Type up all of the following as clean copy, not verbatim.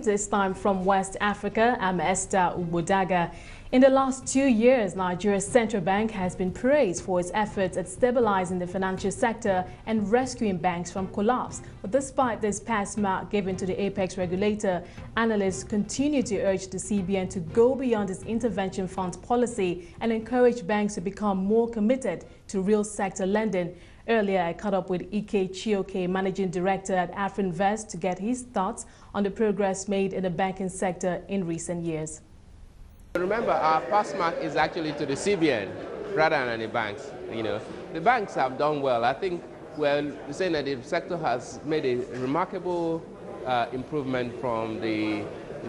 this time from West Africa. I'm Esther Ubodaga. In the last 2 years, Nigeria's central bank has been praised for its efforts at stabilizing the financial sector and rescuing banks from collapse. But despite this pass mark given to the apex regulator, analysts continue to urge the CBN to go beyond its intervention funds policy and encourage banks to become more committed to real sector lending. Earlier, I caught up with Ike Chioke, Managing Director at Afrinvest, to get his thoughts on the progress made in the banking sector in recent years. Remember, our pass mark is actually to the CBN rather than the banks. The banks have done well. I think we're saying that the sector has made a remarkable improvement from the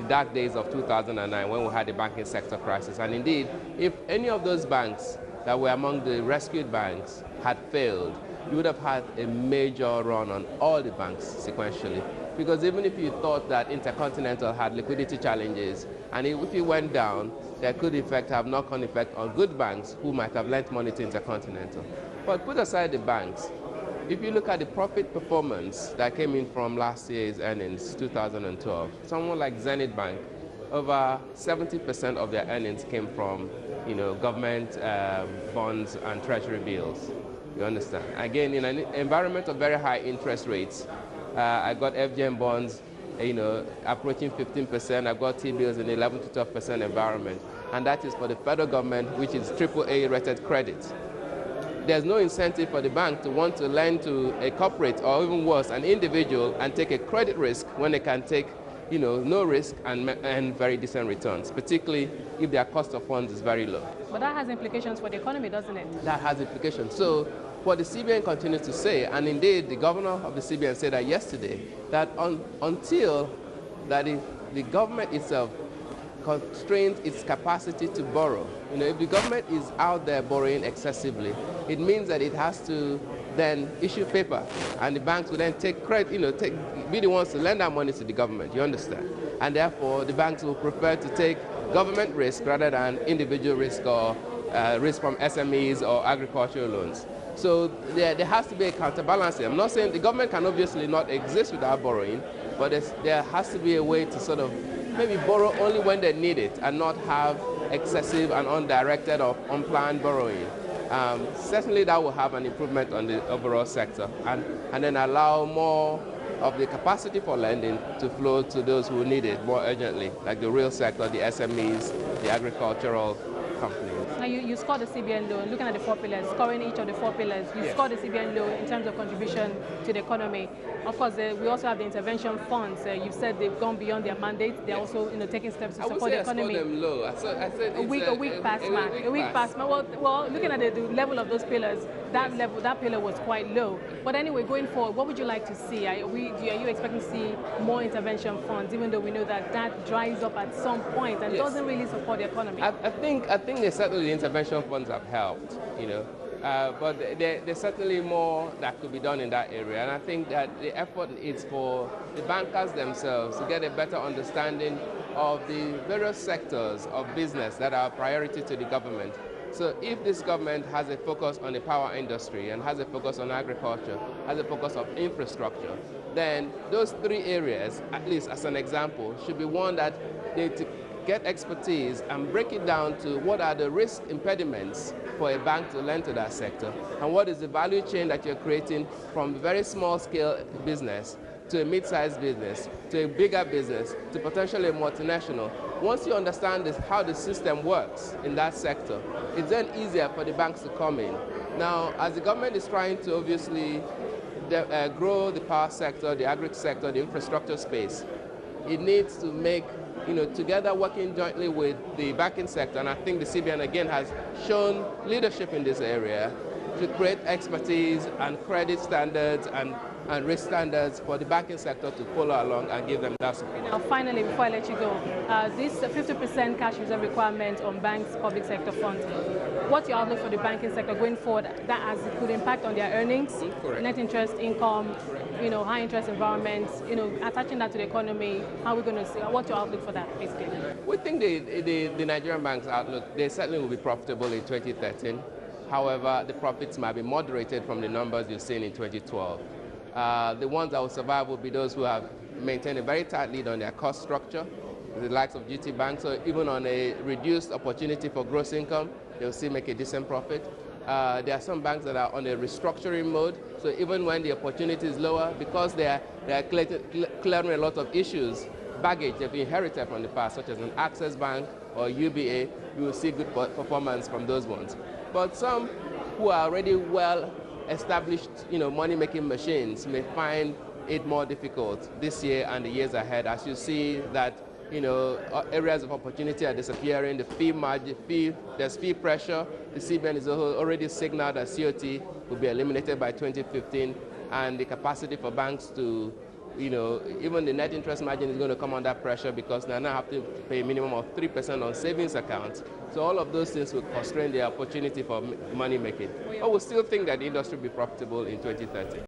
dark days of 2009 when we had the banking sector crisis. And indeed, if any of those banks that were among the rescued banks had failed, you would have had a major run on all the banks sequentially. Because even if you thought that Intercontinental had liquidity challenges, and if it went down, that could have knock-on effect on good banks who might have lent money to Intercontinental. But put aside the banks, if you look at the profit performance that came in from last year's earnings, 2012, someone like Zenith Bank, over 70% of their earnings came from government bonds and treasury bills. You understand? Again, in an environment of very high interest rates, I got FGM bonds, approaching 15%. I've got T-bills in 11 to 12% environment. And that is for the federal government, which is AAA rated credit. There's no incentive for the bank to want to lend to a corporate or even worse, an individual and take a credit risk when they can take no risk and very decent returns, particularly if their cost of funds is very low. But that has implications for the economy, doesn't it? That has implications. So what the CBN continues to say, and indeed the governor of the CBN said that yesterday, that until that the government itself constrains its capacity to borrow, if the government is out there borrowing excessively, it means that it has to then issue paper, and the banks will then take credit, be the ones to lend that money to the government, you understand? And therefore, the banks will prefer to take government risk rather than individual risk or risk from SMEs or agricultural loans. So there has to be a counterbalancing. I'm not saying the government can obviously not exist without borrowing, but there has to be a way to sort of maybe borrow only when they need it and not have excessive and undirected or unplanned borrowing. Certainly that will have an improvement on the overall sector and then allow more of the capacity for lending to flow to those who need it more urgently, like the real sector, the SMEs, the agricultural companies. Now you scored the CBN loan, looking at the 4 pillars, scoring each of the 4 pillars. You scored the CBN loan in terms of contribution to the economy. Of course, we also have the intervention funds. You've said they've gone beyond their mandate. They're also taking steps to support the economy. I would say I scored them low. I said a weak pass mark. A weak pass mark. Well, looking at the level of those pillars, that pillar was quite low. But anyway, going forward, what would you like to see? Are you expecting to see more intervention funds, even though we know that dries up at some point and doesn't really support the economy? I think certainly the intervention funds have helped, but there's certainly more that could be done in that area. And I think that the effort is for the bankers themselves to get a better understanding of the various sectors of business that are a priority to the government. So if this government has a focus on the power industry and has a focus on agriculture, has a focus on infrastructure, then those 3 areas, at least as an example, should be one that they get expertise and break it down to what are the risk impediments for a bank to lend to that sector, and what is the value chain that you're creating from a very small scale business to a mid-sized business, to a bigger business, to potentially a multinational. Once you understand how the system works in that sector, it's then easier for the banks to come in. Now, as the government is trying to obviously grow the power sector, the agri sector, the infrastructure space, it needs to make, together working jointly with the banking sector, and I think the CBN again has shown leadership in this area, to create expertise and credit standards and risk standards for the banking sector to follow along and give them that support. Now, finally, before I let you go, this 50% cash reserve requirement on banks' public sector funds, what's your outlook for the banking sector going forward? That has could impact on their earnings, net interest income, high interest environments, attaching that to the economy. How are we going to see? What's your outlook for that, basically? We think the Nigerian banks' outlook, they certainly will be profitable in 2013. However, the profits might be moderated from the numbers you've seen in 2012. The ones that will survive will be those who have maintain a very tight lead on their cost structure, the likes of GT Bank. So even on a reduced opportunity for gross income, they'll still make a decent profit. There are some banks that are on a restructuring mode. So even when the opportunity is lower, because they are clearing a lot of issues, baggage they've inherited from the past, such as an Access Bank or UBA, you will see good performance from those ones. But some who are already well established, money-making machines may find it more difficult this year and the years ahead, as you see that areas of opportunity are disappearing. The fee margin, there's fee pressure. The CBN is already signaled that COT will be eliminated by 2015, and the capacity for banks to, even the net interest margin is going to come under pressure because they now have to pay a minimum of 3% on savings accounts. So all of those things will constrain the opportunity for money making. But we still think that the industry will be profitable in 2030.